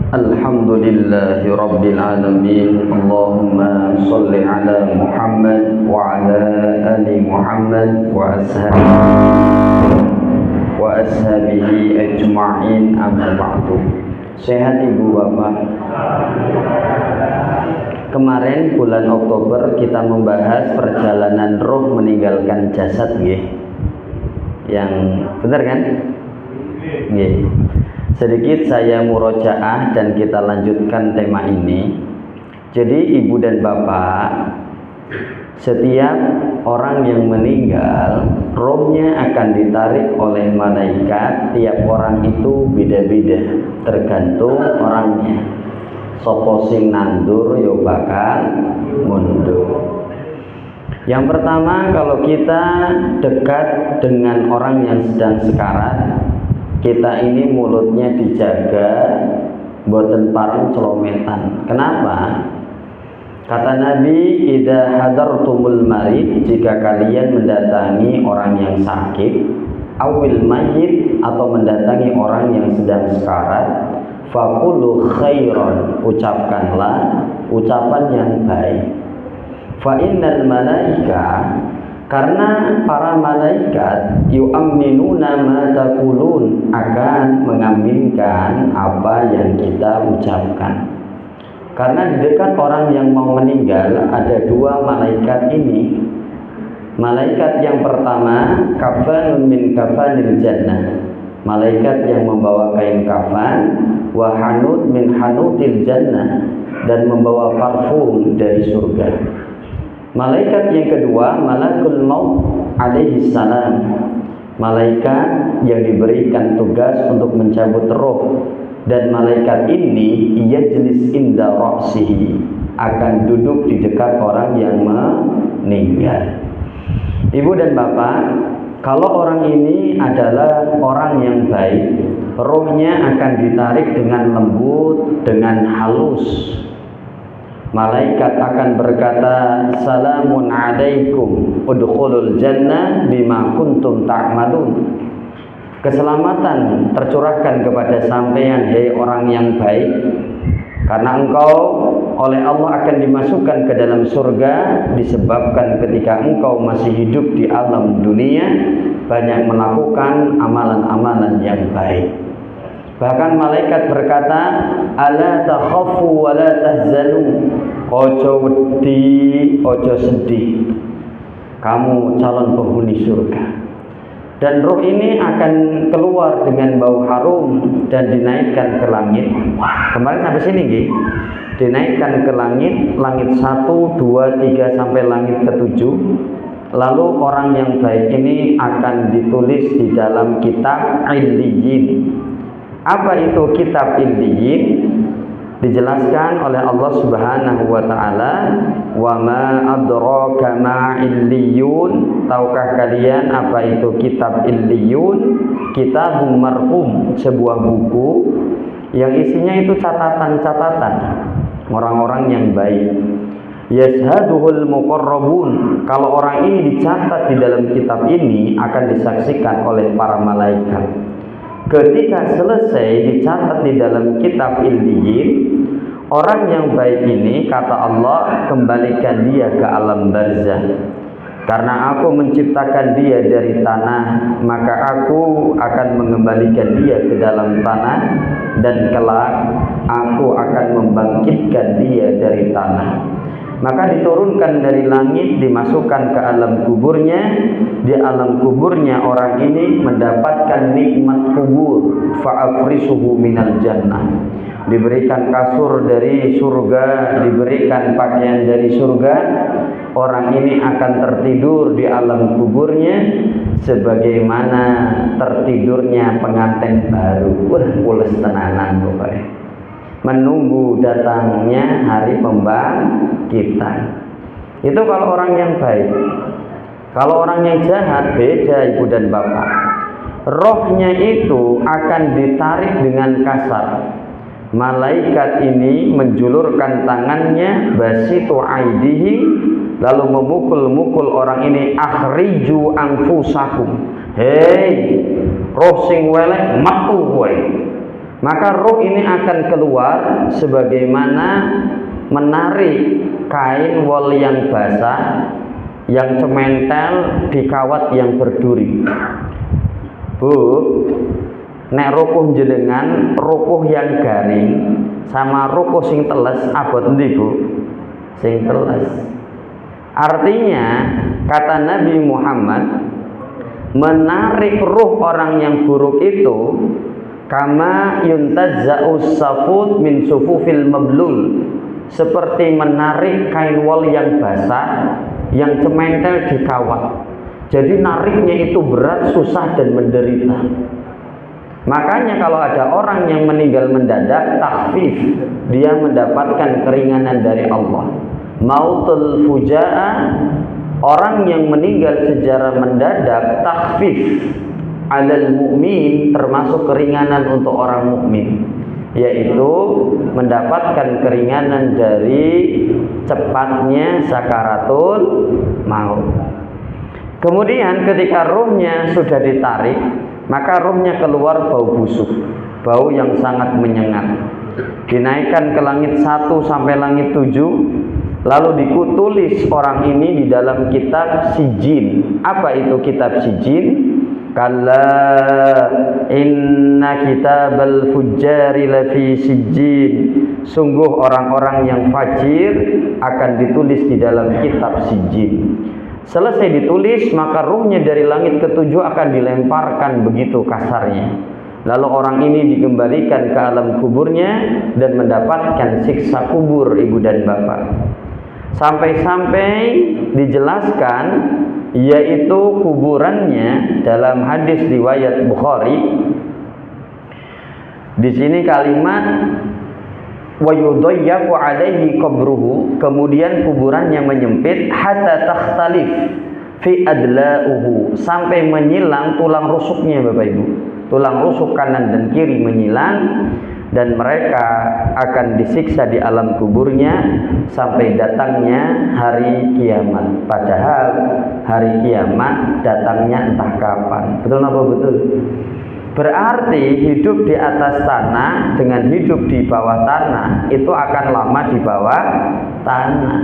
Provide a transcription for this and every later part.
Alhamdulillahi Rabbil Alamin. Allahumma salli ala Muhammad wa ala ali Muhammad wa ashabihi ajma'in, amma ba'du. Sehat ibu bapak? Kemarin bulan Oktober kita membahas perjalanan roh meninggalkan jasad, nggih. Yang benar kan? Nggih. Sedikit saya murojaah dan kita lanjutkan tema ini. Jadi ibu dan bapak, setiap orang yang meninggal, rohnya akan ditarik oleh malaikat. Tiap orang itu beda-beda, tergantung orangnya. Sopo sing nandur yo bakal mundur. Yang pertama, kalau kita dekat dengan orang yang sedang sekarat, kita ini mulutnya dijaga, boten pareng celometan. Kenapa? Kata Nabi, idza hadartumul marid, jika kalian mendatangi orang yang sakit, awil mayyit, atau mendatangi orang yang sedang sekarat, faqulu khairan, ucapkanlah ucapan yang baik. Fa innal malaika, karena para malaikat yu'amminuna ma taqulun, akan mengaminkan apa yang kita ucapkan. Karena di dekat orang yang mau meninggal ada dua malaikat ini. Malaikat yang pertama, kafanun min kafanil jannah, malaikat yang membawa kain kafan, wa hanud min hanutil jannah, dan membawa parfum dari surga. Malaikat yang kedua, malakul maut alaihi salam, malaikat yang diberikan tugas untuk mencabut roh. Dan malaikat ini yajlis inda ra'sihi, akan duduk di dekat orang yang meninggal. Ibu dan bapak, kalau orang ini adalah orang yang baik, rohnya akan ditarik dengan lembut, dengan halus. Malaikat akan berkata, salamun alaikum udkhulul jannah bima kuntum ta'malun. Keselamatan tercurahkan kepada sampeyan, hei orang yang baik, karena engkau oleh Allah akan dimasukkan ke dalam surga disebabkan ketika engkau masih hidup di alam dunia banyak melakukan amalan-amalan yang baik. Bahkan malaikat berkata, ala takhafu wa la tahzanu, ojo wedi, ojo sedih, kamu calon penghuni surga. Dan roh ini akan keluar dengan bau harum dan dinaikkan ke langit. Kemarin sampai sini nggih. Dinaikkan ke langit, langit 1, 2, 3 sampai langit ke-7. Lalu orang yang baik ini akan ditulis di dalam kitab Illiyin. Apa itu kitab Illiyin? Dijelaskan oleh Allah Subhanahu wa taala, wa ma adraka ma illiyun, tahukah kalian apa itu kitab Illiyun? Kitabun marhum, sebuah buku yang isinya itu catatan-catatan orang-orang yang baik. Yashhaduhul muqarrabun, kalau orang ini dicatat di dalam kitab ini akan disaksikan oleh para malaikat. Ketika selesai dicatat di dalam kitab Illiyin, orang yang baik ini, kata Allah, kembalikan dia ke alam barzah. Karena aku menciptakan dia dari tanah, maka aku akan mengembalikan dia ke dalam tanah, dan kelak aku akan membangkitkan dia dari tanah. Maka diturunkan dari langit, dimasukkan ke alam kuburnya. Di alam kuburnya orang ini mendapatkan nikmat kubur, fa'afrisuhu minal jannah, diberikan kasur dari surga, diberikan pakaian dari surga. Orang ini akan tertidur di alam kuburnya sebagaimana tertidurnya pengantin baru. Wah, pules tenanan pokoknya, menunggu datangnya hari pembangkitan. Itu kalau orang yang baik. Kalau orang yang jahat beda, ibu dan bapak. Rohnya itu akan ditarik dengan kasar. Malaikat ini menjulurkan tangannya, basitu aidihi, lalu memukul-mukul orang ini, akhriju anfusakum, hei roh sing welek metu kowe, Maka roh ini akan keluar sebagaimana menarik kain wol yang basah yang cementel di kawat yang berduri. Bu, nek rukuh jenengan, rukuh yang garing sama rukuh sing teles abot endi, Bu? Sing teles. Artinya kata Nabi Muhammad, menarik ruh orang yang buruk itu kama yuntazza'us safut min sufufil mablul, seperti menarik kain wol yang basah yang cementel di kawat. Jadi nariknya itu berat, susah dan menderita. Makanya kalau ada orang yang meninggal mendadak, takhfif, dia mendapatkan keringanan dari Allah. Mautul fuja'ah, orang yang meninggal secara mendadak, takhfif alal mu'min, termasuk keringanan untuk orang mukmin, yaitu mendapatkan keringanan dari cepatnya sakaratul maut. Kemudian ketika ruhnya sudah ditarik, maka ruhnya keluar bau busuk, bau yang sangat menyengat. Dinaikkan ke langit 1 sampai langit 7, lalu ditulis orang ini di dalam kitab sijin. Apa itu kitab sijin? Kalla inna kitabal fujjari lafi sijjin, sungguh orang-orang yang fajir akan ditulis di dalam kitab sijjin. Selesai ditulis, maka ruhnya dari langit ke-7 akan dilemparkan, begitu kasarnya. Lalu orang ini dikembalikan ke alam kuburnya dan mendapatkan siksa kubur, ibu dan bapak. Sampai-sampai dijelaskan, yaitu kuburannya dalam hadis riwayat Bukhari. Di sini kalimat wa yudayyaku alaihi qabruhu, kemudian kuburannya menyempit hatta takhtalif fi adla'uhu, sampai menyilang tulang rusuknya, Bapak Ibu. Tulang rusuk kanan dan kiri menyilang, dan mereka akan disiksa di alam kuburnya sampai datangnya hari kiamat. Padahal hari kiamat datangnya entah kapan. Betul apa betul? Berarti hidup di atas tanah dengan hidup di bawah tanah itu akan lama di bawah tanah.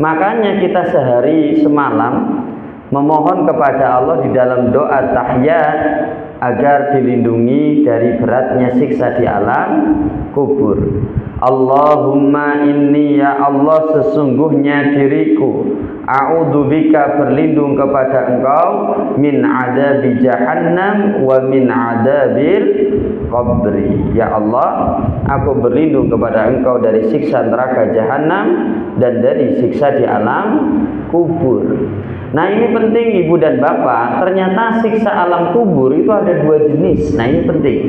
Makanya kita sehari semalam memohon kepada Allah di dalam doa tahiyat agar dilindungi dari beratnya siksa di alam kubur. Allahumma inni, ya Allah, sesungguhnya diriku, a'udzubika, berlindung kepada Engkau, min adabi jahannam wa min adabil qabri. Ya Allah, aku berlindung kepada Engkau dari siksa neraka jahanam dan dari siksa di alam kubur. Nah, ini penting ibu dan bapak, ternyata siksa alam kubur itu ada 2 jenis. Nah, ini penting.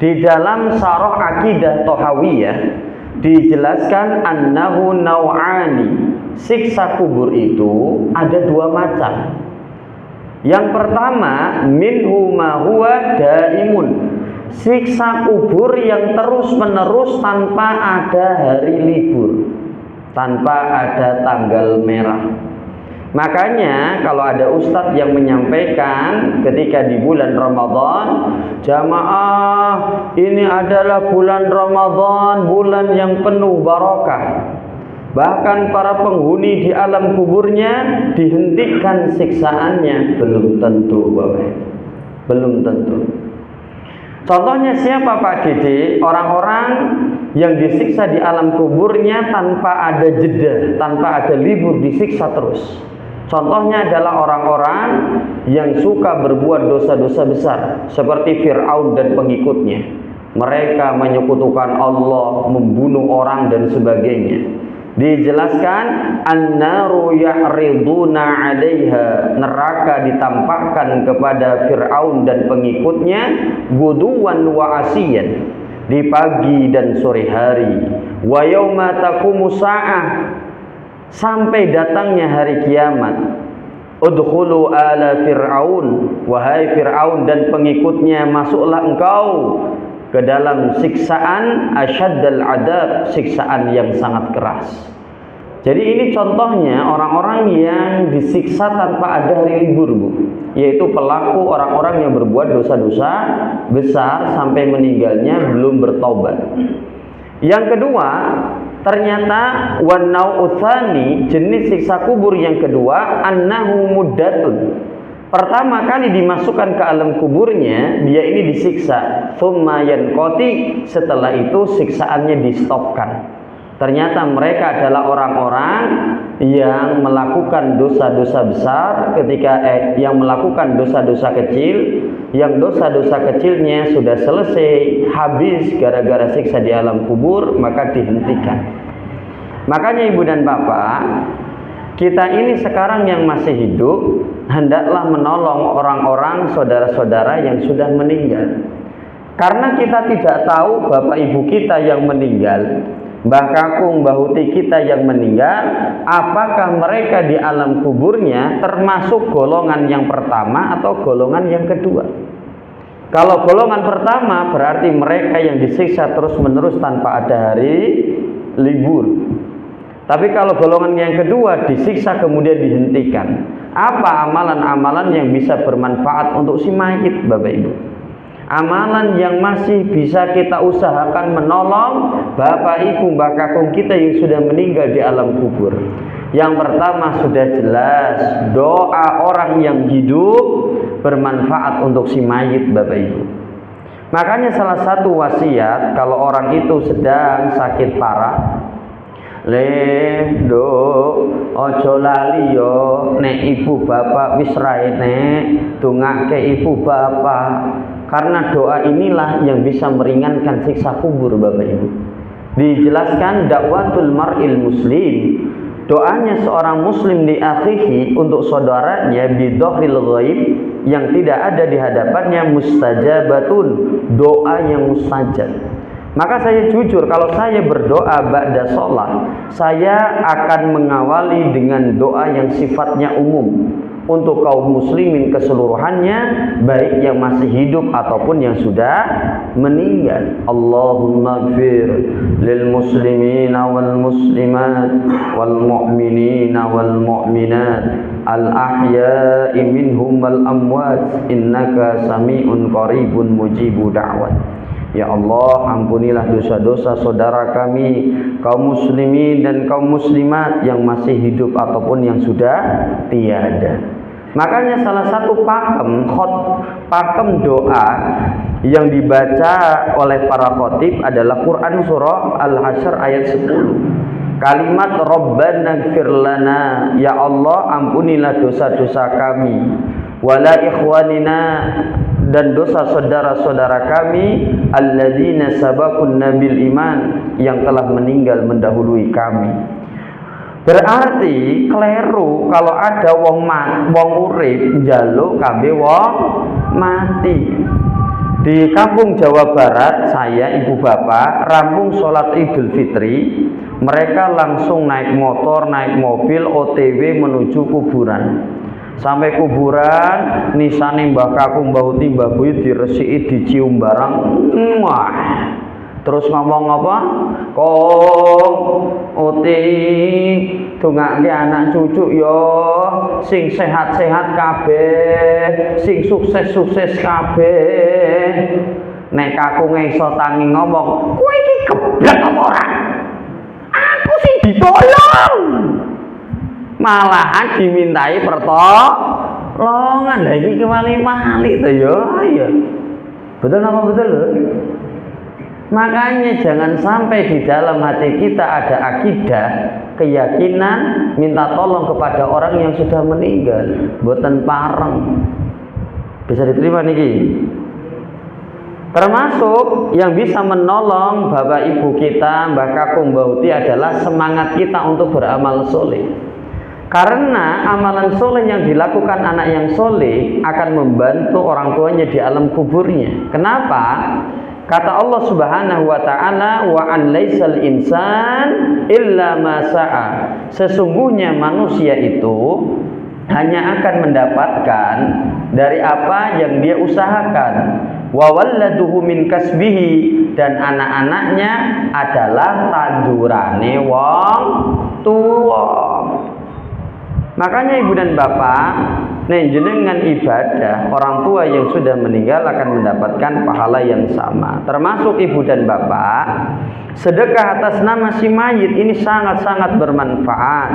Di dalam Syarah Aqidah Thahawiyah dijelaskan annahu naw'ani. Siksa kubur itu ada 2 macam. Yang pertama, minhu ma huwa daimun. Siksa kubur yang terus-menerus tanpa ada hari libur, tanpa ada tanggal merah. Makanya kalau ada ustadz yang menyampaikan ketika di bulan Ramadan, jamaah, ini adalah bulan Ramadan, bulan yang penuh barakah, bahkan para penghuni di alam kuburnya dihentikan siksaannya, belum tentu, Bapak. Belum tentu. Contohnya siapa, Pak Dede? Orang-orang yang disiksa di alam kuburnya tanpa ada jeda, tanpa ada libur, disiksa terus. Contohnya adalah orang-orang yang suka berbuat dosa-dosa besar seperti Fir'aun dan pengikutnya. Mereka menyekutukan Allah, membunuh orang dan sebagainya. Dijelaskan an-naru ya'riduna 'alaiha, neraka ditampakkan kepada Fir'aun dan pengikutnya guduwan wa asiyan, di pagi dan sore hari. Wa yauma taqumu sa'ah, sampai datangnya hari kiamat. Udkhulu ala Fir'aun, wahai Fir'aun dan pengikutnya, masuklah engkau ke dalam siksaan asyaddal adab, siksaan yang sangat keras. Jadi ini contohnya orang-orang yang disiksa tanpa ada hari libur, Bu. Yaitu pelaku orang-orang yang berbuat dosa-dosa besar sampai meninggalnya belum bertaubat. Yang kedua, ternyata wanau utsani, jenis siksa kubur yang kedua, annahu muddatun. Pertama kali dimasukkan ke alam kuburnya, dia ini disiksa. Tsumma yanqati, setelah itu siksaannya di-stopkan. Ternyata mereka adalah orang-orang yang melakukan dosa-dosa besar yang melakukan dosa-dosa kecil, yang dosa-dosa kecilnya sudah selesai habis gara-gara siksa di alam kubur, maka dihentikan. Makanya Ibu dan Bapak, kita ini sekarang yang masih hidup hendaklah menolong orang-orang saudara-saudara yang sudah meninggal. Karena kita tidak tahu Bapak Ibu kita yang meninggal, Mbah Kakung, Mbah Huti kita yang meninggal, apakah mereka di alam kuburnya termasuk golongan yang pertama atau golongan yang kedua. Kalau golongan pertama berarti mereka yang disiksa terus-menerus tanpa ada hari libur. Tapi kalau golongan yang kedua disiksa kemudian dihentikan. Apa amalan-amalan yang bisa bermanfaat untuk si mayit, Bapak Ibu? Amalan yang masih bisa kita usahakan menolong Bapak Ibu Mbah Kakung kita yang sudah meninggal di alam kubur. Yang pertama sudah jelas, doa orang yang hidup bermanfaat untuk si mayit, Bapak Ibu. Makanya salah satu wasiat kalau orang itu sedang sakit parah, ojo lali yo nek ibu bapak wis rai nek dongake ibu bapak. Karena doa inilah yang bisa meringankan siksa kubur, Bapak Ibu. Dijelaskan dakwatul mar'il muslim, doanya seorang muslim di akhihi untuk saudaranya bidhahril ghaib, yang tidak ada di hadapannya, mustajabatun, doa yang mustajab. Maka saya jujur, kalau saya berdoa ba'da sholat, saya akan mengawali dengan doa yang sifatnya umum untuk kaum muslimin keseluruhannya, baik yang masih hidup ataupun yang sudah meninggal. Allahumma gfir lil muslimina wal muslimat wal mu'minina wal mu'minat al ahya'i minhum wal amwat innaka sami'un qaribun mujibu da'wat. Ya Allah, ampunilah dosa-dosa saudara kami, kaum muslimin dan kaum muslimat yang masih hidup ataupun yang sudah tiada. Makanya salah satu pakem doa yang dibaca oleh para khatib adalah Quran surah Al-Hasyr ayat 10. Kalimat Rabbana gfir lana, ya Allah ampunilah dosa-dosa kami, wala ikhwanina, dan dosa saudara-saudara kami, alladzina sabaqunna bil iman, yang telah meninggal mendahului kami. Berarti kleru kalau ada wong urip njaluk kabeh wong mati. Di kampung Jawa Barat, saya ibu bapak rampung sholat Idul Fitri, mereka langsung naik motor, naik mobil OTW menuju kuburan. Sampai kuburan, nisane Mbah Kakung, Mbah Huti, Mbah Buyut diresiki, dicium barang. Wah. Terus ngomong apa? Kong Uti dongake anak cucu yo sing sehat-sehat kabeh, sing sukses-sukses kabeh. Nek kakunge iso tangi ngomong, kowe iki geblek apa ora? Aku sing ditolong. Malahan dimintai pertolongan. Lah iki kewali-wali to ya. Ya. Betul apa betul? Makanya jangan sampai di dalam hati kita ada akidah, keyakinan minta tolong kepada orang yang sudah meninggal, boten pareng. Bisa diterima niki? Termasuk yang bisa menolong Bapak Ibu kita, Mbah Kakung, Mbah Huti adalah semangat kita untuk beramal soleh. Karena amalan soleh yang dilakukan anak yang soleh akan membantu orang tuanya di alam kuburnya. Kenapa? Kata Allah Subhanahu wa taala, wa an laisal insan illa ma sa'a. Sesungguhnya manusia itu hanya akan mendapatkan dari apa yang dia usahakan. Wa walladuhu min kasbihi, dan anak-anaknya adalah tandurane wong tua. Makanya ibu dan bapak, jenengan ibadah orang tua yang sudah meninggal akan mendapatkan pahala yang sama. Termasuk ibu dan bapak, sedekah atas nama si mayit ini sangat-sangat bermanfaat.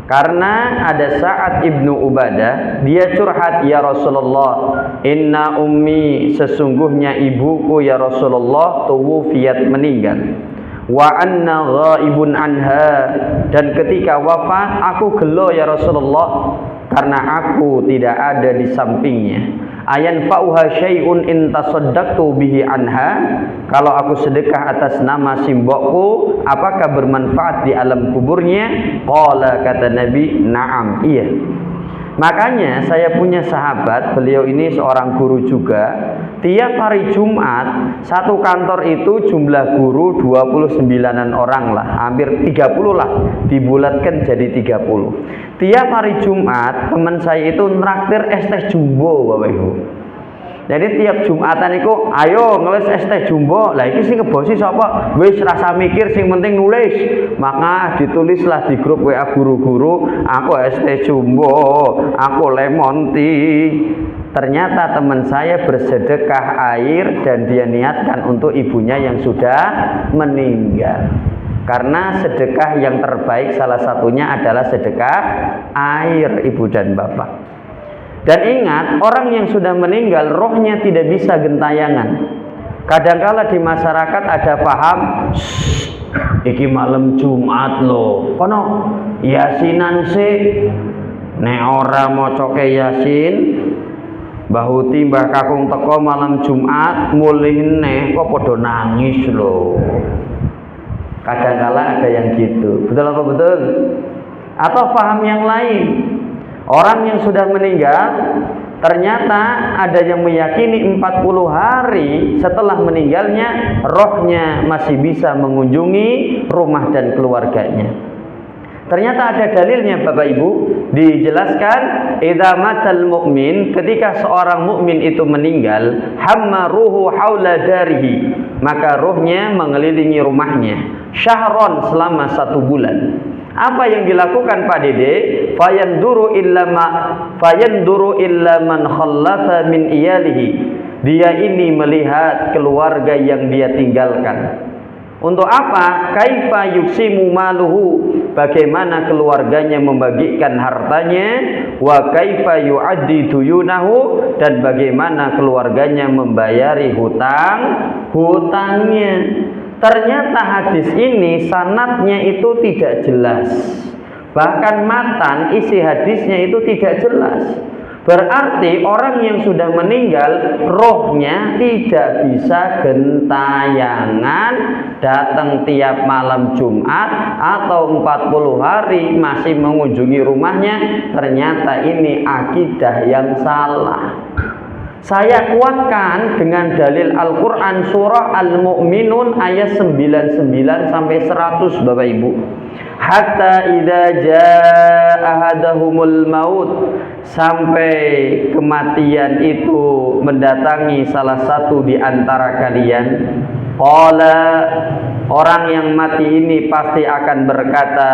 Karena ada saat Ibnu Ubadah dia curhat, ya Rasulullah, inna ummi, sesungguhnya ibuku ya Rasulullah tuwufiyat, meninggal, wa anna ghaibun anha, dan ketika wafat aku gelo ya Rasulullah karena aku tidak ada di sampingnya. Ayan fa'uha syai'un in tasaddaqtu bihi anha, kalau aku sedekah atas nama simbokku apakah bermanfaat di alam kuburnya? Qala, kata Nabi, na'am, iya. Makanya saya punya sahabat, beliau ini seorang guru juga. Tiap hari Jumat, satu kantor itu jumlah guru 29-an orang lah, hampir 30 lah, dibulatkan jadi 30. Tiap hari Jumat, teman saya itu traktir es teh jumbo, Bapak Ibu. Jadi tiap Jumatan itu, ayo ngeles es teh jumbo. Lah iki sing ngebosi sapa? Wis rasa mikir, sing penting nulis. Maka ditulislah di grup WA guru-guru, aku es teh jumbo, aku lemon tea. Ternyata teman saya bersedekah air dan dia niatkan untuk ibunya yang sudah meninggal. Karena sedekah yang terbaik salah satunya adalah sedekah air, ibu dan bapak. Dan ingat, orang yang sudah meninggal rohnya tidak bisa gentayangan. Kadangkala di masyarakat ada paham, iki malam Jumat loh, kono yasinan sih, nek ora mocoke yasin, Mbah Huti, Mbah Kakung teko malam Jumat, mulihne kok podo nangis loh. Kadangkala ada yang gitu, betul apa betul? Atau paham yang lain, orang yang sudah meninggal ternyata ada yang meyakini 40 hari setelah meninggalnya rohnya masih bisa mengunjungi rumah dan keluarganya. Ternyata ada dalilnya Bapak Ibu, dijelaskan idza matal mu'min, ketika seorang mukmin itu meninggal, hamma ruhu haula darihi, maka ruhnya mengelilingi rumahnya syahron, selama 1 bulan. Apa yang dilakukan Pak Dede? Fayanduru illa man khallafa min iyalihi. Dia ini melihat keluarga yang dia tinggalkan. Untuk apa? Kaifa yuksimu maluhu, bagaimana keluarganya membagikan hartanya, wa kaifa yu'addi duyunahu, dan bagaimana keluarganya membayari hutangnya. Ternyata hadis ini sanadnya itu tidak jelas. Bahkan matan isi hadisnya itu tidak jelas. Berarti orang yang sudah meninggal rohnya tidak bisa gentayangan datang tiap malam Jumat atau 40 hari masih mengunjungi rumahnya. Ternyata ini akidah yang salah. Saya kuatkan dengan dalil Al-Quran surah Al-Mu'minun ayat 99 sampai 100 Bapak Ibu. Hatta idza jaa ahadahumul maut, sampai kematian itu mendatangi salah satu di antara kalian. Qala, orang yang mati ini pasti akan berkata,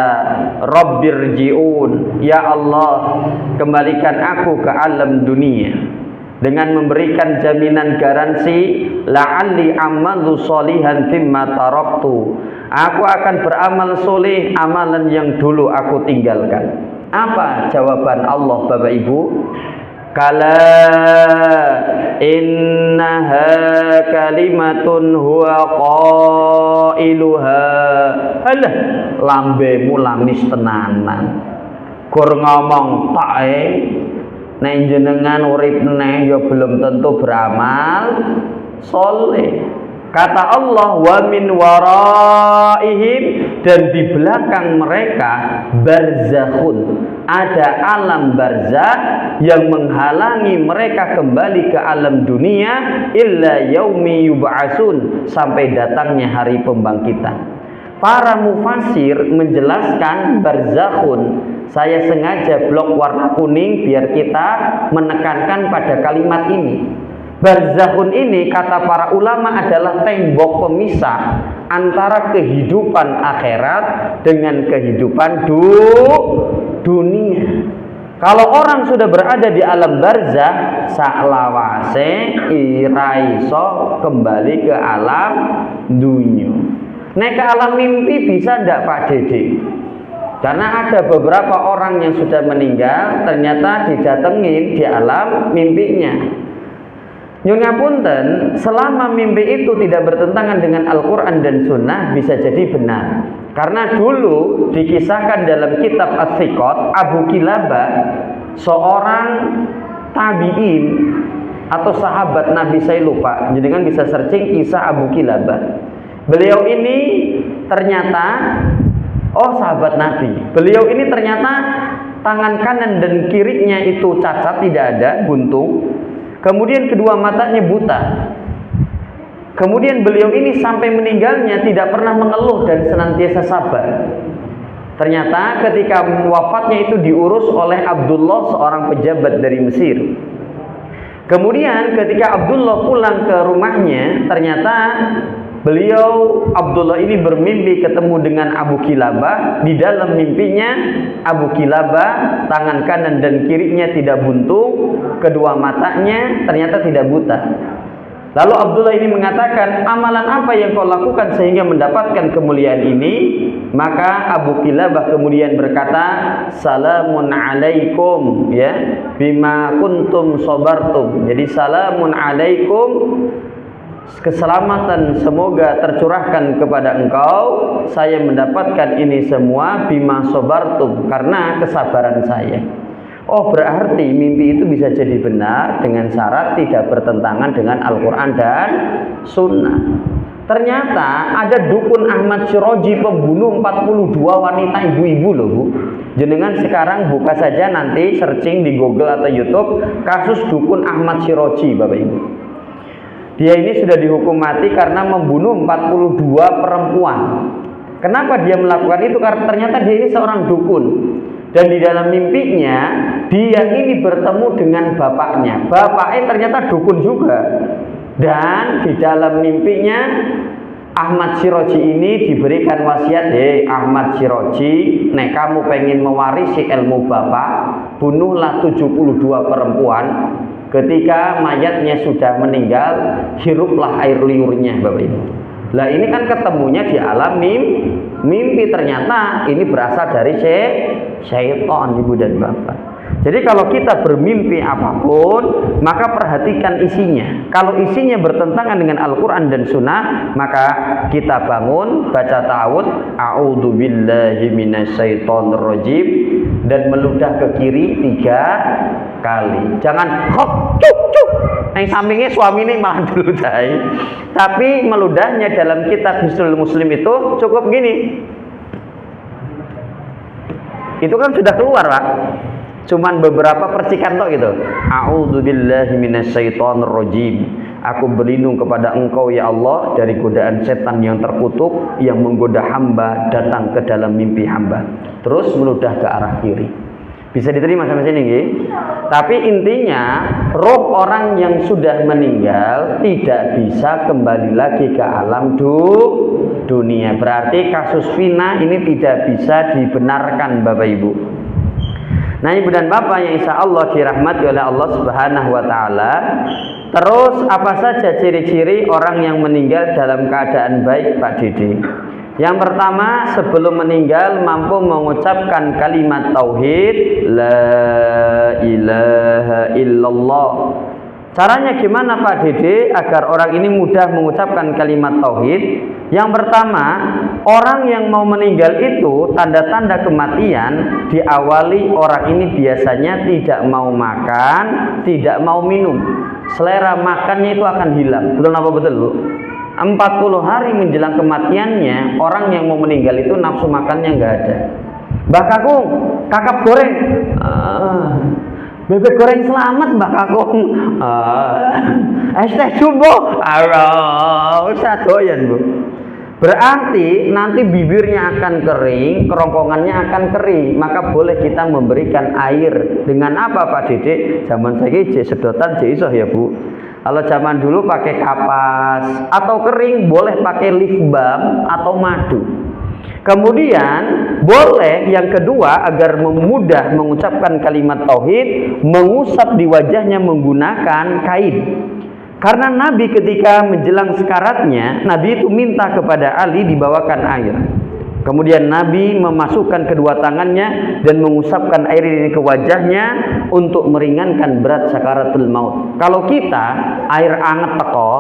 Rabbirji'un, ya Allah, kembalikan aku ke alam dunia, dengan memberikan jaminan garansi, la'alli amalu sholihan fimma taraktu, aku akan beramal soleh amalan yang dulu aku tinggalkan. Apa jawaban Allah Bapak Ibu? Kala innaha kalimatun huwa qailuha. Halah, lambemu lamis tenanan, gur ngomong tae, nek jenengan urip neh ya belum tentu beramal soleh. Kata Allah, wa min waraihim, dan di belakang mereka barzakhun, ada alam barzakh yang menghalangi mereka kembali ke alam dunia, illa yaumi yub'atsun, sampai datangnya hari pembangkitan. Para mufasir menjelaskan barzakhun, saya sengaja blok warna kuning biar kita menekankan pada kalimat ini. Barzakhun ini kata para ulama adalah tembok pemisah antara kehidupan akhirat dengan kehidupan dunia. Kalau orang sudah berada di alam barzah, saklawase iraiso kembali ke alam dunia. Nek ke alam mimpi bisa ndak Pak Dede? Karena ada beberapa orang yang sudah meninggal ternyata didatengin di alam mimpinya. Nyun ngapunten, selama mimpi itu tidak bertentangan dengan Al-Quran dan Sunnah bisa jadi benar. Karena dulu dikisahkan dalam kitab As-Siqat, Abu Kilabah, seorang tabi'in atau sahabat Nabi, saya lupa, jadi bisa searching kisah Abu Kilabah. Beliau ini ternyata sahabat Nabi. Beliau ini ternyata tangan kanan dan kirinya itu cacat, tidak ada, buntung. Kemudian kedua matanya buta. Kemudian beliau ini sampai meninggalnya tidak pernah mengeluh dan senantiasa sabar. Ternyata ketika wafatnya itu diurus oleh Abdullah, seorang pejabat dari Mesir. Kemudian ketika Abdullah pulang ke rumahnya, ternyata beliau Abdullah ini bermimpi ketemu dengan Abu Kilabah. Di dalam mimpinya Abu Kilabah tangan kanan dan kirinya tidak buntung, kedua matanya ternyata tidak buta. Lalu Abdullah ini mengatakan, amalan apa yang kau lakukan sehingga mendapatkan kemuliaan ini? Maka Abu Kilabah kemudian berkata, salamun alaikum ya bima kuntum sabartum. Jadi salamun alaikum, keselamatan semoga tercurahkan kepada engkau. Saya mendapatkan ini semua bima sabartum, karena kesabaran saya. Oh, berarti mimpi itu bisa jadi benar dengan syarat tidak bertentangan dengan Al-Quran dan Sunnah. Ternyata ada dukun Ahmad Syiraji, pembunuh 42 wanita ibu-ibu loh Bu. Jenengan sekarang buka saja nanti searching di Google atau YouTube kasus dukun Ahmad Syiraji Bapak Ibu. Dia ini sudah dihukum mati karena membunuh 42 perempuan. Kenapa dia melakukan itu? Karena ternyata dia ini seorang dukun. Dan di dalam mimpinya dia ini bertemu dengan bapaknya. Bapaknya ternyata dukun juga. Dan di dalam mimpinya Ahmad Syiraji ini diberikan wasiat, Ahmad Syiraji, nek kamu pengen mewarisi ilmu bapak, bunuhlah 72 perempuan. Ketika mayatnya sudah meninggal, hiruplah air liurnya Bapak Ibu. Lah ini kan ketemunya di alam mimpi, ternyata ini berasal dari syaitan Ibu dan Bapak. Jadi kalau kita bermimpi apapun, maka perhatikan isinya. Kalau isinya bertentangan dengan Al-Quran dan Sunnah, maka kita bangun, baca ta'awudz, a'udzubillahi minasyaitonirrajim, dan meludah ke kiri 3 kali. Jangan hok cuk cuk. Yang sampingnya suami ini malah diludai. Tapi meludahnya dalam kitab Hisnul Muslim itu cukup gini. Itu kan sudah keluar Pak. Cuman beberapa percikan tok gitu. A'udzubillahi minasyaitonirrajim. Aku berlindung kepada Engkau ya Allah dari godaan setan yang terkutuk yang menggoda hamba datang ke dalam mimpi hamba. Terus meludah ke arah kiri. Bisa diterima sampai sini nggih? Tapi intinya roh orang yang sudah meninggal tidak bisa kembali lagi ke alam dunia. Berarti kasus Vina ini tidak bisa dibenarkan Bapak Ibu. Nah Ibu dan Bapak yang insya Allah dirahmati oleh Allah Subhanahu wa Ta'ala. Terus apa saja ciri-ciri orang yang meninggal dalam keadaan baik Pak Didi? Yang pertama, sebelum meninggal mampu mengucapkan kalimat tauhid, la ilaha illallah. Caranya gimana Pak Dede agar orang ini mudah mengucapkan kalimat tauhid? Yang pertama, orang yang mau meninggal itu tanda-tanda kematian diawali orang ini biasanya tidak mau makan, tidak mau minum. Selera makannya itu akan hilang. Betul apa betul Bu? 40 hari menjelang kematiannya, orang yang mau meninggal itu nafsu makannya nggak ada. Mbak Kakung, kakap goreng. Bebek goreng selamat Mbak Kakung. Es teh jumbo. Usah doyan Bu. Berarti nanti bibirnya akan kering, kerongkongannya akan kering, maka boleh kita memberikan air. Dengan apa Pak Dede? Zaman saiki jek sedotan jek iso ya Bu. Kalau zaman dulu pakai kapas atau kering, boleh pakai lip balm atau madu. Kemudian boleh yang kedua, agar memudah mengucapkan kalimat tauhid, mengusap di wajahnya menggunakan kain. Karena Nabi ketika menjelang sekaratnya, Nabi itu minta kepada Ali dibawakan air. Kemudian Nabi memasukkan kedua tangannya dan mengusapkan air ini ke wajahnya untuk meringankan berat sakaratul maut. Kalau kita air anget teko,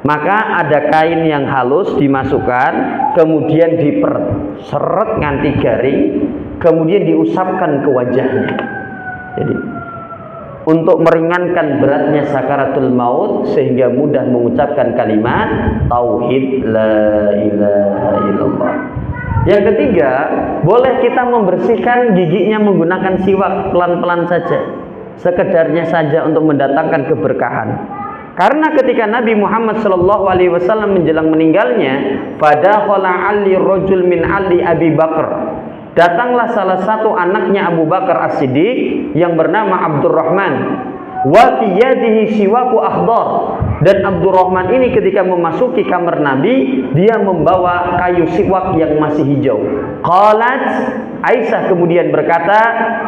maka ada kain yang halus dimasukkan, kemudian diperseret nganti garing, kemudian diusapkan ke wajahnya. Jadi untuk meringankan beratnya sakaratul maut sehingga mudah mengucapkan kalimat tauhid la ilaha illallah. Yang ketiga, boleh kita membersihkan giginya menggunakan siwak pelan-pelan saja, sekedarnya saja untuk mendatangkan keberkahan. Karena ketika Nabi Muhammad SAW menjelang meninggalnya, fadakhala Ali rajul min Ali Abi Bakar. Datanglah salah satu anaknya Abu Bakar As-Siddiq yang bernama Abdurrahman. Wa fi yadihi siwaku akhdar. Dan Abdurrahman ini ketika memasuki kamar Nabi, dia membawa kayu siwak yang masih hijau. Qalat, Aisyah kemudian berkata,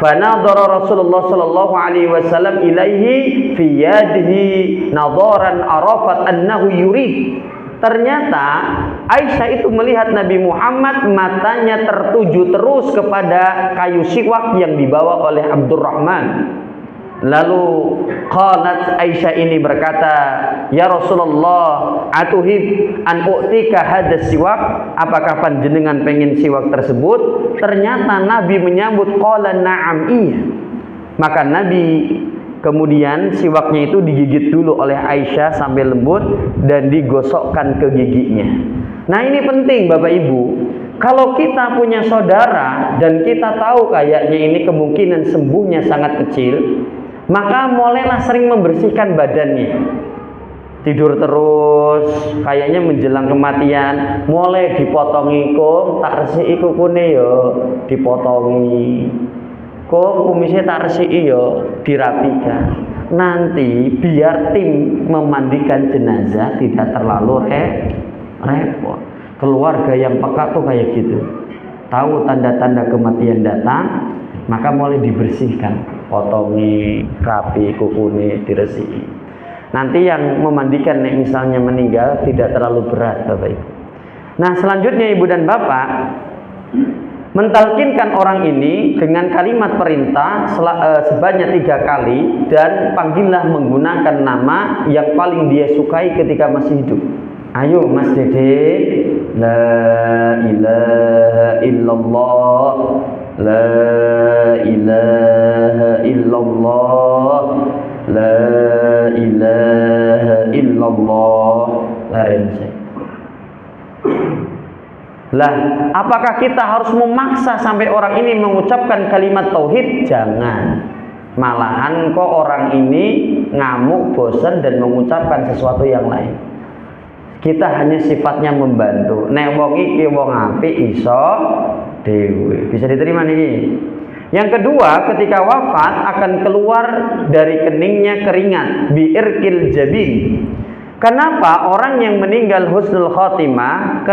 "Fanadhara Rasulullah sallallahu alaihi wasallam ilaihi fi yadihi nadharan arafat annahu yurid." Ternyata Aisyah itu melihat Nabi Muhammad, matanya tertuju terus kepada kayu siwak yang dibawa oleh Abdurrahman. Lalu qalat, Aisyah ini berkata, "Ya Rasulullah, atuhib an u'tika hadas siwak?" Apakah panjenengan pengen siwak tersebut? Ternyata Nabi menyambut, qala na'am, iya. Maka Nabi kemudian siwaknya itu digigit dulu oleh Aisyah sampai lembut dan digosokkan ke giginya. Nah, ini penting Bapak Ibu. Kalau kita punya saudara dan kita tahu kayaknya ini kemungkinan sembuhnya sangat kecil, maka mulailah sering membersihkan badannya. Tidur terus, kayaknya menjelang kematian, mulai dipotongi, kok tak resiki kukune yo, dipotongi. Kok kumisnya tak resiki yo, dirapikan. Nanti biar tim memandikan jenazah tidak terlalu repot. Keluarga yang peka tuh kayak gitu. Tahu tanda-tanda kematian datang, maka mulai dibersihkan, potongi, rapi, kukune, diresiki. Nanti yang memandikan misalnya meninggal tidak terlalu berat Bapak Ibu. Nah, selanjutnya Ibu dan Bapak mentalkinkan orang ini dengan kalimat perintah sebanyak 3 kali, dan panggillah menggunakan nama yang paling dia sukai ketika masih hidup. Ayo Mas Dede, la ilaha illallah, la ilaha illallah, la ilaha illallah, la ilaha. Lah, apakah kita harus memaksa sampai orang ini mengucapkan kalimat tauhid? Jangan. Malahan kok orang ini ngamuk, bosan dan mengucapkan sesuatu yang lain. Kita hanya sifatnya membantu. Nek wong iki wong apik iso dhewe. Bisa diterima niki. Yang kedua, ketika wafat akan keluar dari keningnya keringat, biirkil jabin. Kenapa orang yang meninggal husnul khotimah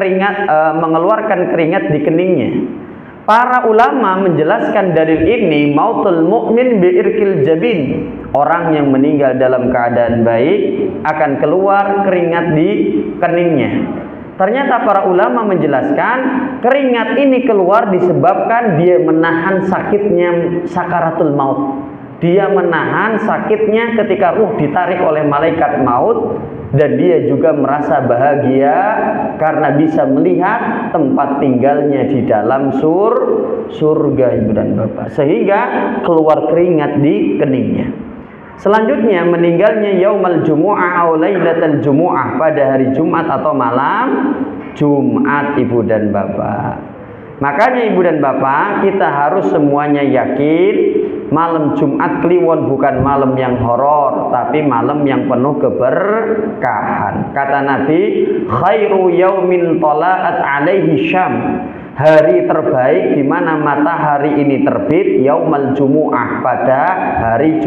mengeluarkan keringat di keningnya? Para ulama menjelaskan dalil ini, mautul mukmin biirkil jabin. Orang yang meninggal dalam keadaan baik akan keluar keringat di keningnya. Ternyata para ulama menjelaskan keringat ini keluar disebabkan dia menahan sakitnya sakaratul maut. Dia menahan sakitnya ketika ruh ditarik oleh malaikat maut, dan dia juga merasa bahagia karena bisa melihat tempat tinggalnya di dalam surga Ibu dan Bapak, sehingga keluar keringat di keningnya. Selanjutnya meninggalnya yaumal jumu'ah atau lailatul jumu'ah, pada hari Jumat atau malam Jumat Ibu dan Bapak. Makanya Ibu dan Bapak, kita harus semuanya yakin malam Jumat Kliwon bukan malam yang horor, tapi malam yang penuh keberkahan. Kata Nabi, khairu yaumin tala'at alaihi syam. Hari terbaik di mana matahari ini terbit, yaumal jumu'ah, pada hari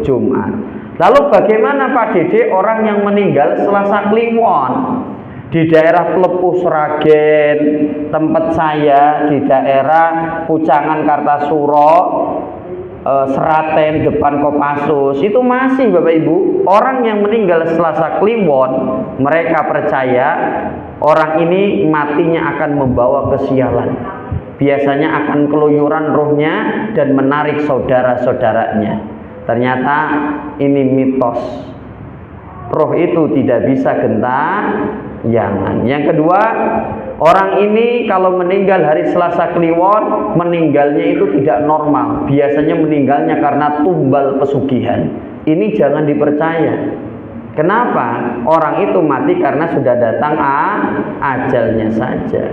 Jumat. Lalu bagaimana Pak Dede orang yang meninggal Selasa Kliwon? Di daerah Pelepuh Sragen, tempat saya di daerah Pucangan Kartasuro, Seraten depan Kopassus, itu masih Bapak Ibu orang yang meninggal Selasa Kliwon. Mereka percaya orang ini matinya akan membawa kesialan, biasanya akan keluyuran rohnya dan menarik saudara-saudaranya. Ternyata ini mitos, roh itu tidak bisa gentayangan. Yang kedua, orang ini kalau meninggal hari Selasa Kliwon, meninggalnya itu tidak normal. Biasanya meninggalnya karena tumbal pesugihan. Ini jangan dipercaya. Kenapa? Orang itu mati karena sudah datang ajalnya saja.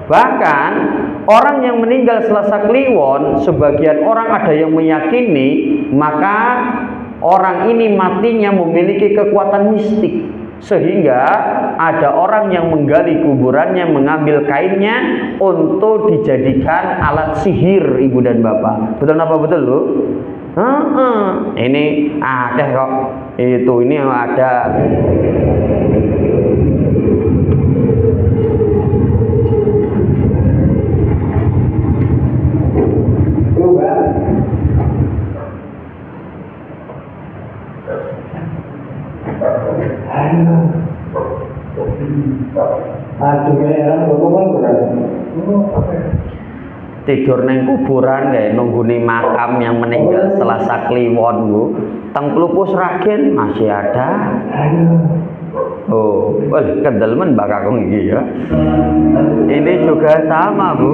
Bahkan orang yang meninggal Selasa Kliwon, sebagian orang ada yang meyakini maka orang ini matinya memiliki kekuatan mistik, sehingga ada orang yang menggali kuburannya, mengambil kainnya untuk dijadikan alat sihir Ibu dan Bapak. Betul apa betul lu? Ini ada kok. Ini ada. Tidur neng kuburan kayak nungguni makam yang meninggal Selasa Kliwon Bu. Teng Pelepuh Sragen masih ada. Oh, kedaleman Mbak Kakung iki ya. Ini juga sama Bu.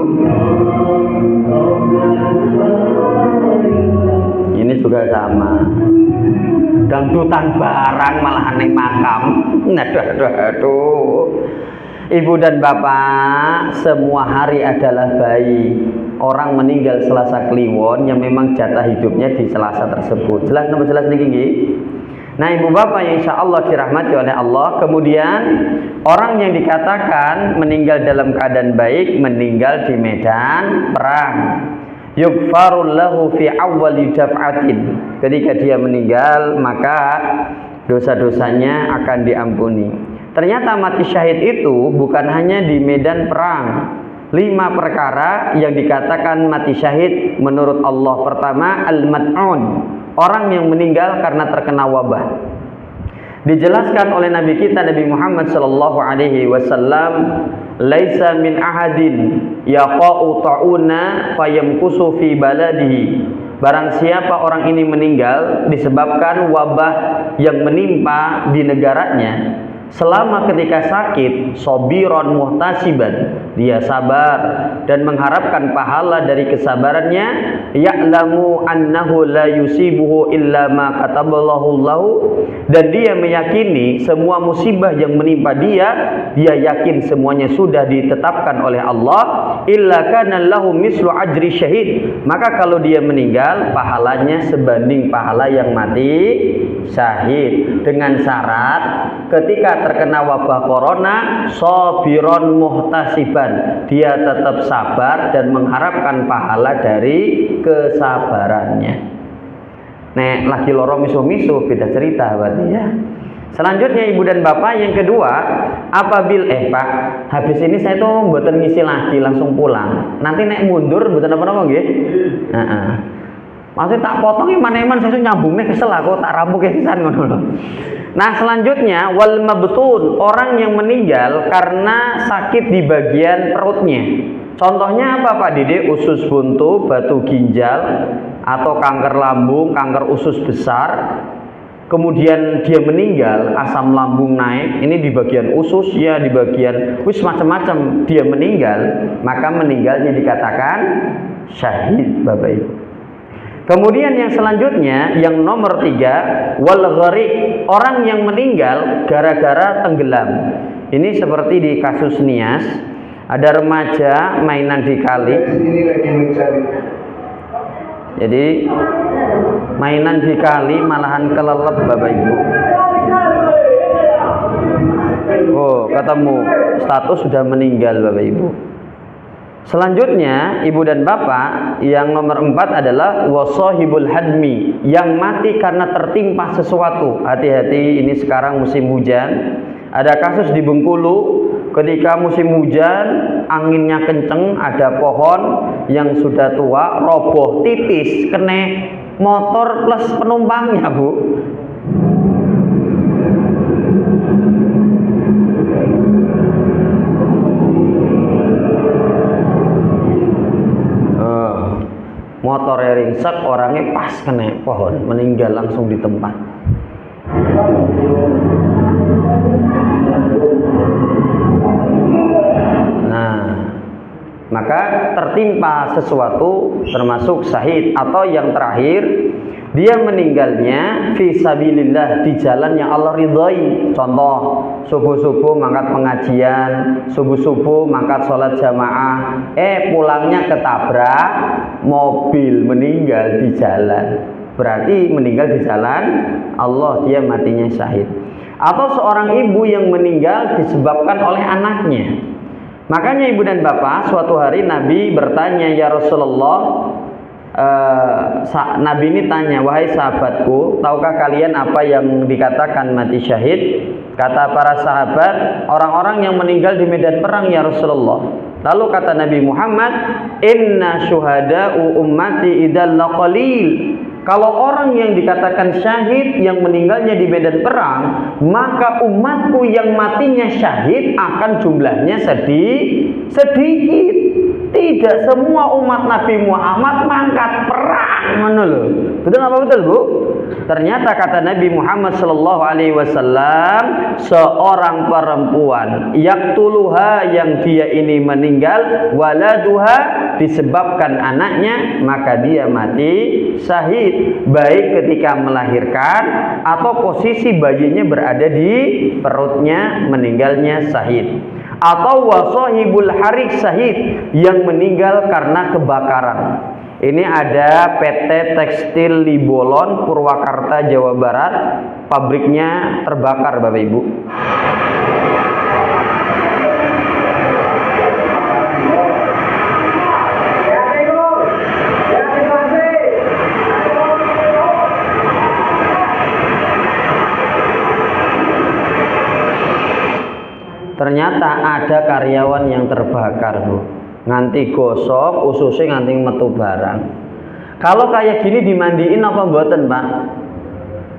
Ini juga sama. Dangdutan barang malah neng makam. Aduh. Ibu dan Bapak, semua hari adalah baik. Orang meninggal Selasa Kliwon yang memang jatah hidupnya di Selasa tersebut. Jelas nomor jelas niki. Nah, Ibu Bapak yang insya Allah dirahmati oleh Allah. Kemudian orang yang dikatakan meninggal dalam keadaan baik, meninggal di medan perang. Yughfarul lahu fi awwali daf'atin. Ketika dia meninggal, maka dosa-dosanya akan diampuni. Ternyata mati syahid itu bukan hanya di medan perang. 5 perkara yang dikatakan mati syahid menurut Allah. Pertama, al-mat'un, orang yang meninggal karena terkena wabah. Dijelaskan oleh Nabi kita Nabi Muhammad sallallahu alaihi wasallam, laisa min ahadin yaqa'u ta'una fayamkusu fi baladihi. Barang siapa orang ini meninggal disebabkan wabah yang menimpa di negaranya, selama ketika sakit, sobiron muhtasiban, dia sabar dan mengharapkan pahala dari kesabarannya, ya'lamu annahu la yusibuhu illa ma kataballahu lahu, dan dia meyakini semua musibah yang menimpa dia yakin semuanya sudah ditetapkan oleh Allah, illa kana lahu mislu ajri syahid, maka kalau dia meninggal pahalanya sebanding pahala yang mati syahid, dengan syarat ketika terkena wabah corona sabiron muhtasiban, dia tetap sabar dan mengharapkan pahala dari kesabarannya. Nek lagi loro misu-misu beda cerita berarti ya. Selanjutnya Ibu dan Bapak, yang kedua, apabila Pak, habis ini saya tuh mboten ngisi lagi, langsung pulang. Nanti nek mundur mboten apa-apa nggih. Heeh. Maksudnya tak potong iman-iman saya tuh nyambungnya kesel aku tak rampung kesan ngono lho. Nah, selanjutnya wal mabtun, orang yang meninggal karena sakit di bagian perutnya. Contohnya apa Pak Dede? Usus buntu, batu ginjal, atau kanker lambung, kanker usus besar. Kemudian dia meninggal, asam lambung naik, ini di bagian usus ya, di bagian macam-macam dia meninggal, maka meninggalnya dikatakan syahid Bapak Ibu. Kemudian yang selanjutnya, yang nomor 3, wal gharik, orang yang meninggal gara-gara tenggelam. Ini seperti di kasus Nias, ada remaja mainan di kali. Jadi mainan di kali malahan kelelep Bapak Ibu. Oh, ketemu status sudah meninggal Bapak Ibu. Selanjutnya, ibu dan bapak, yang nomor 4 adalah wasahibul hadmi, yang mati karena tertimpa sesuatu. Hati-hati, ini sekarang musim hujan. Ada kasus di Bengkulu, ketika musim hujan, anginnya kenceng, ada pohon yang sudah tua, roboh tipis, kena motor plus penumpangnya, Bu. Motornya ringsek, orangnya pas kena pohon, meninggal langsung di tempat. Nah, maka tertimpa sesuatu termasuk syahid. Atau yang terakhir, dia meninggalnya fi sabilillah, di jalan yang Allah ridhai. Contoh, subuh-subuh mangkat pengajian, subuh-subuh mangkat sholat jamaah, pulangnya ketabrak mobil, meninggal di jalan. Berarti meninggal di jalan Allah, dia matinya syahid. Atau seorang ibu yang meninggal disebabkan oleh anaknya. Makanya ibu dan bapak, suatu hari Nabi bertanya, ya Rasulullah, Nabi ini tanya, wahai sahabatku, tahukah kalian apa yang dikatakan mati syahid? Kata para sahabat, orang-orang yang meninggal di medan perang, ya Rasulullah. Lalu kata Nabi Muhammad, inna syuhada'u ummati idzal laqalil. Kalau orang yang dikatakan syahid yang meninggalnya di medan perang, maka umatku yang matinya syahid akan jumlahnya sedikit. Tidak semua umat Nabi Muhammad mangkat perang, menurut. Betul apa betul, Bu? Ternyata kata Nabi Muhammad SAW, seorang perempuan yaktuluha, yang dia ini meninggal, waladuha, disebabkan anaknya, maka dia mati syahid, baik ketika melahirkan atau posisi bayinya berada di perutnya, meninggalnya syahid. Atau wasahibul harik syahid, yang meninggal karena kebakaran. Ini ada PT Tekstil Libolon, Purwakarta, Jawa Barat. Pabriknya terbakar, Bapak Ibu. Ternyata ada karyawan yang terbakar, Bu. Nganti gosok, ususnya nganti metu barang. Kalau kayak gini dimandiin apa mboten, Pak?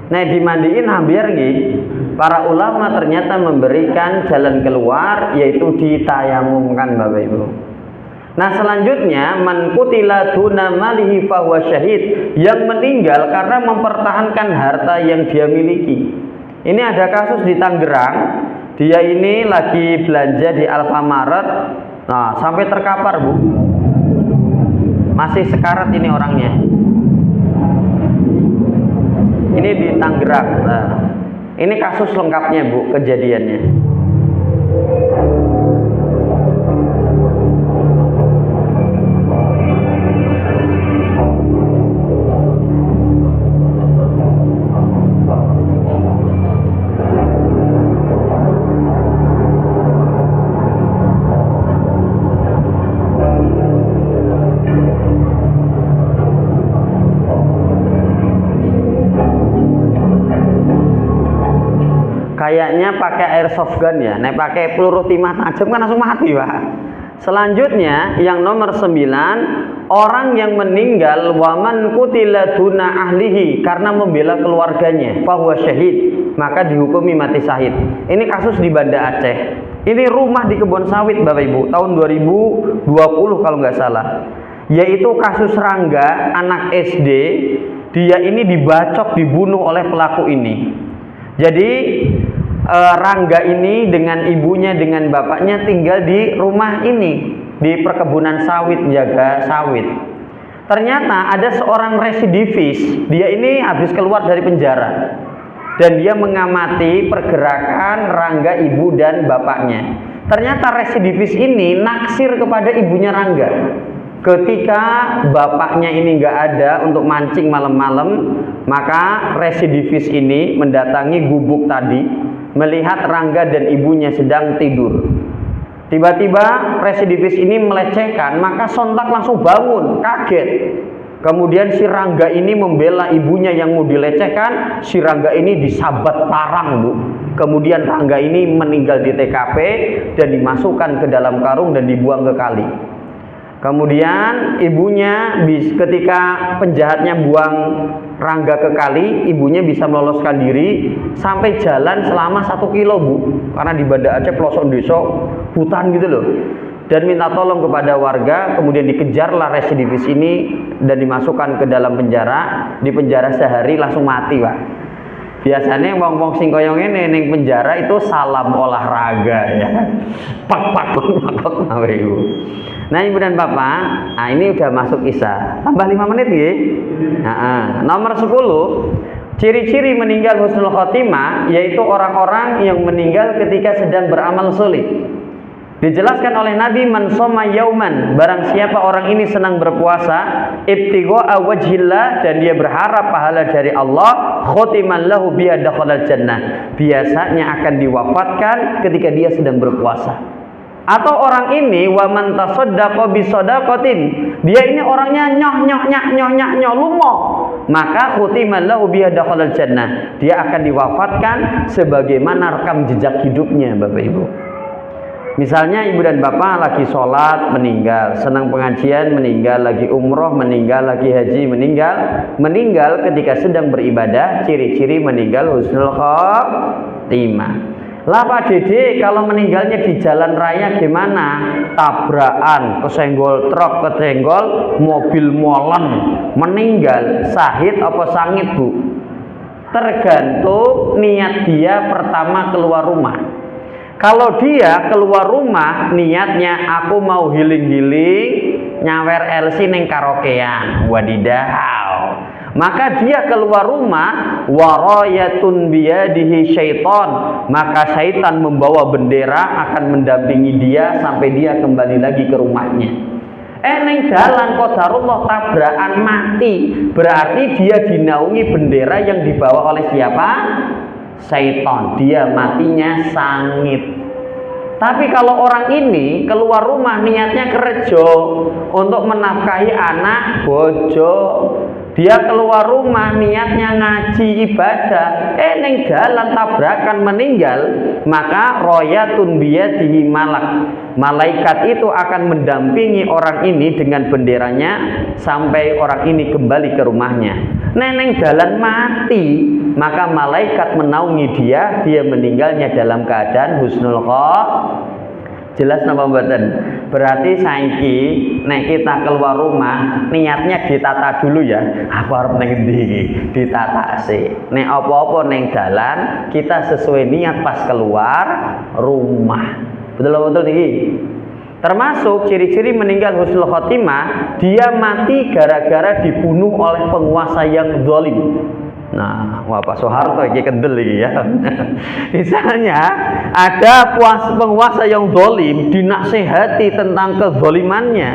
Nah, dimandiin hampir nggih. Para ulama ternyata memberikan jalan keluar, yaitu ditayamumkan, Bapak Ibu. Nah, selanjutnya, man qutila duna malihi fahuwa syahid, yang meninggal karena mempertahankan harta yang dia miliki. Ini ada kasus di Tangerang. Dia ini lagi belanja di Alfamaret, nah sampai terkapar, Bu. Masih sekarat ini orangnya. Ini di Tangerang. Nah, ini kasus lengkapnya, Bu, kejadiannya. Kayaknya pakai airsoft gun ya. Nek pakai peluru timah tajam kan langsung mati, Pak. Selanjutnya yang nomor 9, orang yang meninggal waman qutila duna ahlihi, karena membela keluarganya, fahuwa syahid, maka dihukumi mati syahid. Ini kasus di Banda Aceh. Ini rumah di kebun sawit, Bapak Ibu, tahun 2020 kalau nggak salah. Yaitu kasus Rangga, anak SD. Dia ini dibacok, dibunuh oleh pelaku ini. Jadi Rangga ini dengan ibunya, dengan bapaknya tinggal di rumah ini, di perkebunan sawit, menjaga sawit. Ternyata ada seorang residivis, dia ini habis keluar dari penjara, dan dia mengamati pergerakan Rangga, ibu dan bapaknya. Ternyata residivis ini naksir kepada ibunya Rangga. Ketika bapaknya ini nggak ada untuk mancing malam-malam, maka residivis ini mendatangi gubuk tadi, melihat Rangga dan ibunya sedang tidur. Tiba-tiba residivis ini melecehkan, maka sontak langsung bangun, kaget. Kemudian si Rangga ini membela ibunya yang mau dilecehkan, si Rangga ini disabat parang, Bu. Kemudian Rangga ini meninggal di TKP dan dimasukkan ke dalam karung dan dibuang ke kali. Kemudian ibunya ketika penjahatnya buang Rangga ke kali, ibunya bisa meloloskan diri sampai jalan selama 1 kilo, Bu. Karena di Banda Aceh pelosok desa hutan gitu loh. Dan minta tolong kepada warga, kemudian dikejarlah residivis ini dan dimasukkan ke dalam penjara. Di penjara sehari langsung mati, Pak. Biasanya wong-wong sing koyo ngene ning penjara itu salam olahraga ya. Pak ibu. Nah, Ibu dan Bapak, nah ini udah masuk Isya. Tambah 5 menit nggih. Nomor 10, ciri-ciri meninggal husnul khotimah yaitu orang-orang yang meninggal ketika sedang beramal soleh. Dijelaskan oleh Nabi, man shoma yauman, barang siapa orang ini senang berpuasa, ibtigha'a wajhillah, dan dia berharap pahala dari Allah, khotiman lahu biha dakhalal jannah, biasanya akan diwafatkan ketika dia sedang berpuasa. Atau orang ini wa man tasaddaqa bi shadaqatin, dia ini orangnya nyoh lumoh, maka khotiman lahu biha dakhalal jannah, dia akan diwafatkan sebagaimana rekam jejak hidupnya, Bapak Ibu. Misalnya ibu dan bapak lagi sholat meninggal, senang pengajian meninggal, lagi umroh meninggal, lagi haji meninggal ketika sedang beribadah, ciri-ciri meninggal husnul khotimah. Lah Pak Dede, kalau meninggalnya di jalan raya gimana? Tabrakan, kesenggol truk, kesenggol mobil molen, meninggal, syahid apa sangit, Bu? Tergantung niat dia pertama keluar rumah. Kalau dia keluar rumah niatnya aku mau healing nyawer LC neng karaokean, wadidaw, maka dia keluar rumah warayatun biyadihi syaiton, maka syaitan membawa bendera akan mendampingi dia sampai dia kembali lagi ke rumahnya. Neng dalan qadarullah tabrakan mati, berarti dia dinaungi bendera yang dibawa oleh siapa? Syaitan, dia matinya sangit. Tapi kalau orang ini keluar rumah niatnya kerja untuk menafkahi anak bojo, dia keluar rumah niatnya ngaji ibadah, neng dalan tabrakan meninggal, maka royatun biyadihi malak, malaikat itu akan mendampingi orang ini dengan benderanya sampai orang ini kembali ke rumahnya. Neng dalan mati, maka malaikat menaungi dia meninggalnya dalam keadaan husnul khotimah. Jelas napa mboten? Berarti saiki nek kita keluar rumah niatnya ditata dulu ya. Aku arep ning endi iki? Ditata sik. Nek apa-apa ning dalan kita sesuai niat pas keluar rumah. Betul niki? Termasuk ciri-ciri meninggal husnul khotimah, dia mati gara-gara dibunuh oleh penguasa yang zalim. Nah, wah Pak Soeharto ini kendel ini ya. Misalnya ada penguasa yang zalim, dinasihati tentang kezalimannya.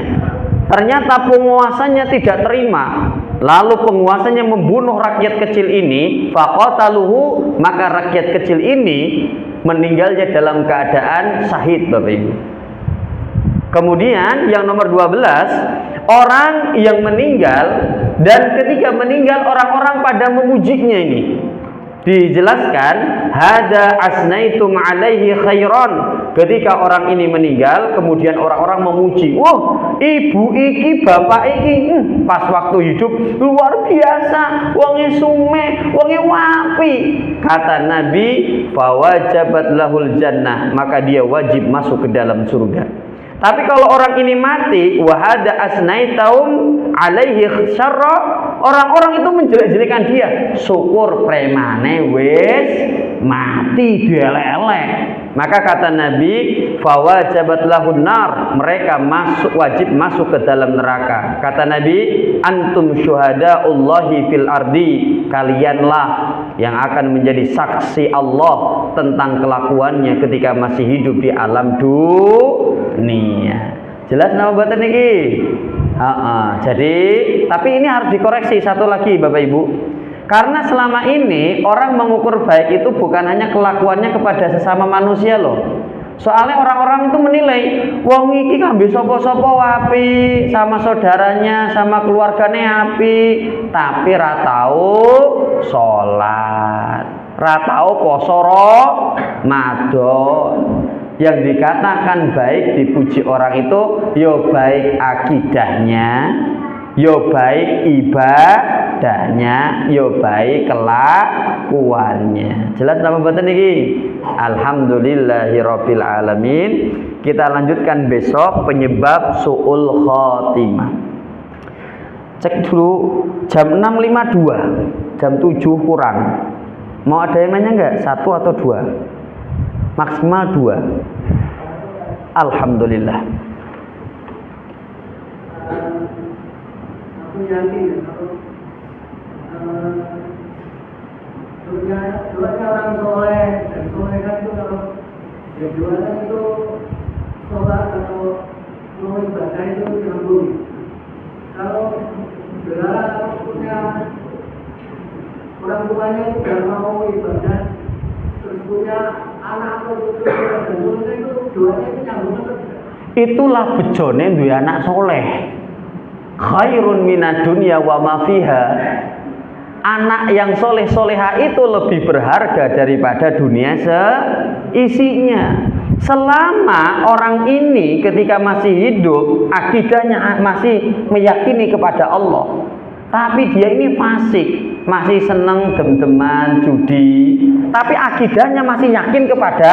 Ternyata penguasanya tidak terima. Lalu penguasanya membunuh rakyat kecil ini, faqataluhu, maka rakyat kecil ini meninggalnya dalam keadaan syahid, Bapak Ibu. Kemudian yang nomor 12, orang yang meninggal dan ketika meninggal orang-orang pada memujinya ini. Dijelaskan, hada asnaitum alaihi khairan. Ketika orang ini meninggal, kemudian orang-orang memuji. Wah, ibu iki, bapak iki, pas waktu hidup luar biasa, wonge sume, wonge wapi. Kata Nabi, fawajabat lahul jannah, maka dia wajib masuk ke dalam surga. Tapi kalau orang ini mati, wahada asnaitaum alaihi syarra, orang-orang itu menjelek-jelekan dia. Syukur premane wis mati dielek-elek. Maka kata Nabi, fawajabat lahun nar, mereka wajib masuk ke dalam neraka. Kata Nabi, antum syuhadaullahi fil ardi, kalianlah yang akan menjadi saksi Allah tentang kelakuannya ketika masih hidup di alam dunia. Jelas nama buatan ini? Jadi, tapi ini harus dikoreksi satu lagi Bapak Ibu. Karena selama ini orang mengukur baik itu bukan hanya kelakuannya kepada sesama manusia loh. Soalnya orang-orang itu menilai wong iki kambe sapa-sapa apik, sama saudaranya, sama keluarganya apik, tapi ra tau salat, ra tau poso Ramadan. Yang dikatakan baik dipuji orang itu yo baik akidahnya, yo baik ibadahnya, yo baik kelakuannya. Jelas apa mboten niki? Alhamdulillahirabbil alamin. Kita lanjutkan besok penyebab su'ul khotimah. Cek dulu jam 6.52, jam 7 kurang. Mau ada yang nanya enggak? 1 atau 2? Maksimal 2. Alhamdulillah. Aku yakin doanya orang soleh, dan soleh kan itu kalau doanya itu sholat atau mau ibadah itu nyambung. Kalau saudara punya orang tuanya itu gak mau ibadah, terus punya anak atau cucu dan soleh itu doanya itu nyambung atau tidak? Itulah bejone duwe anak soleh. Khairun minad dunya wa ma fiha. Anak yang soleh-soleha itu lebih berharga daripada dunia seisinya. Selama orang ini ketika masih hidup, akidahnya masih meyakini kepada Allah, tapi dia ini fasik, masih seneng dem-deman, judi, tapi akidahnya masih yakin kepada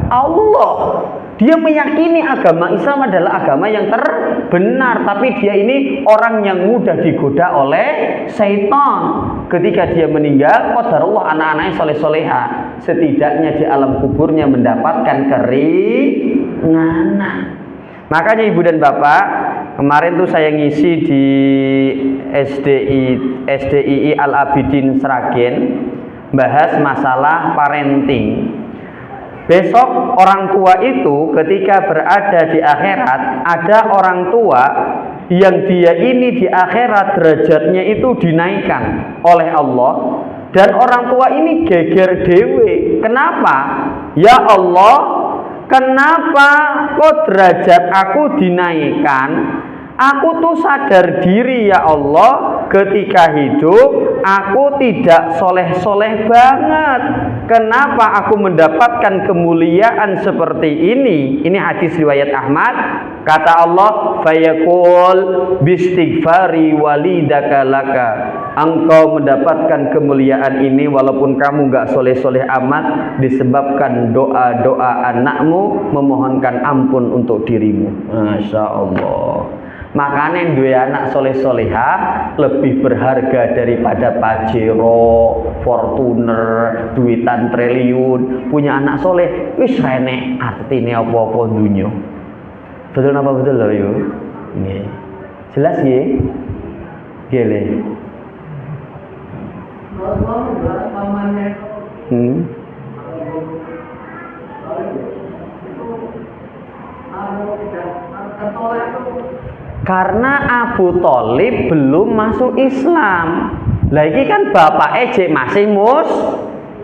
Allah. Dia meyakini agama Islam adalah agama yang terbenar, tapi dia ini orang yang mudah digoda oleh syaitan. Ketika dia meninggal, qadarullah anak-anaknya soleh-soleha, setidaknya di alam kuburnya mendapatkan keringanan. Makanya ibu dan bapak, kemarin tuh saya ngisi di SDII Al Abidin Sragen, bahas masalah parenting. Besok orang tua itu ketika berada di akhirat, ada orang tua yang dia ini di akhirat derajatnya itu dinaikkan oleh Allah, dan orang tua ini geger dewe. Kenapa? Ya Allah, kenapa kok derajat aku dinaikkan? Aku tuh sadar diri ya Allah, ketika hidup aku tidak soleh-soleh banget. Kenapa aku mendapatkan kemuliaan seperti ini? Ini hadis riwayat Ahmad. Kata Allah, fayaqul bistighfari walidaka laka. Engkau mendapatkan kemuliaan ini walaupun kamu gak soleh-soleh amat, disebabkan doa-doa anakmu memohonkan ampun untuk dirimu. Masya Allah. Makanya dua anak soleh-soleha lebih berharga daripada Pajero, Fortuner, duitan triliun. Punya anak soleh, wis rene artinya apa-apa dunia. Betul apa betul loh yuk? Nih, jelas ya? Gile. Karena Abu Thalib belum masuk Islam. Lagi kan bapak ejek masih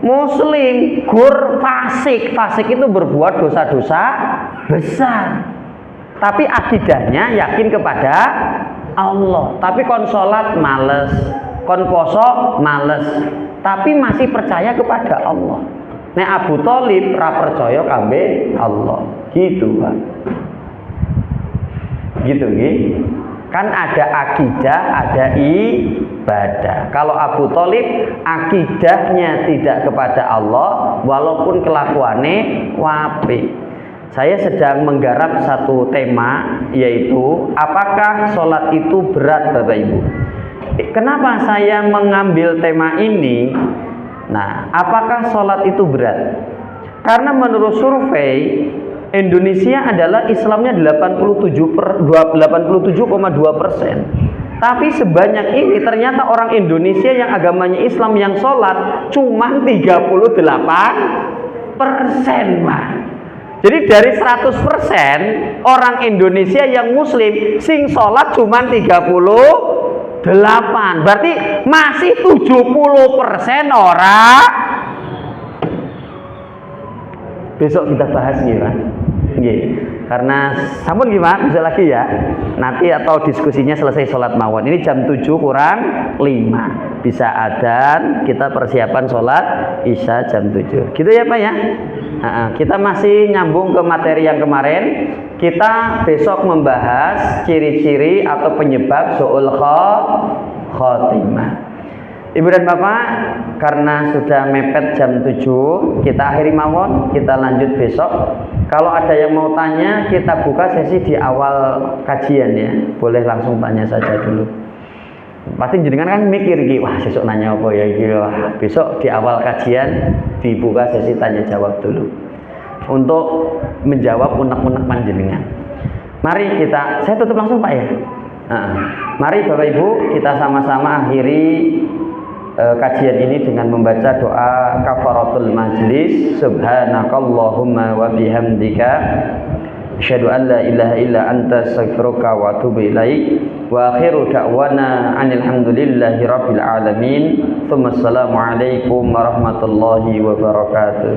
muslim, gur fasik. Fasik itu berbuat dosa-dosa besar. Tapi akidahnya yakin kepada Allah. Tapi kon sholat males, kon poso males, tapi masih percaya kepada Allah. Nek Abu Thalib ra percaya kabeh Allah. Gitu, Pak. Gitu nggih. Kan ada akidah, ada ibadah. Kalau Abu Thalib akidahnya tidak kepada Allah, walaupun kelakuannya wapi. Saya sedang menggarap satu tema, yaitu apakah sholat itu berat, Bapak Ibu? Kenapa saya mengambil tema ini? Nah, apakah sholat itu berat? Karena menurut survei Indonesia adalah Islamnya 87,2%. Tapi sebanyak ini ternyata orang Indonesia yang agamanya Islam yang sholat cuma 38%, Pak. Jadi dari 100% orang Indonesia yang muslim sing sholat cuma 38. Berarti masih 70% orang besok kita bahas gimana. Karena sampun gimana bisa lagi ya nanti atau diskusinya selesai sholat mawon. Ini jam 7 kurang 5 bisa adzan, kita persiapan sholat isya jam 7 gitu ya Pak ya. Kita masih nyambung ke materi yang kemarin. Kita besok membahas ciri-ciri atau penyebab su'ul khotimah. Ibu dan Bapak, karena sudah mepet jam 7, kita akhiri mawon, kita lanjut besok. Kalau ada yang mau tanya, kita buka sesi di awal kajian ya. Boleh langsung tanya saja dulu. Pasti jenengan kan mikir iki, wah besok nanya apa ya iki. Besok di awal kajian dibuka sesi tanya jawab dulu. Untuk menjawab unek-unek panjenengan. Mari saya tutup langsung Pak ya. Mari Bapak Ibu, kita sama-sama akhiri kajian ini dengan membaca doa kafaratul majlis. Subhanakallahumma wa bihamdika asyhadu an la ilaha illa anta astaghfiruka wa atubu ilaik. Wa akhiru da'wana anil hamdulillahi rabbil alamin. Tsumma assalamu alaikum warahmatullahi wabarakatuh.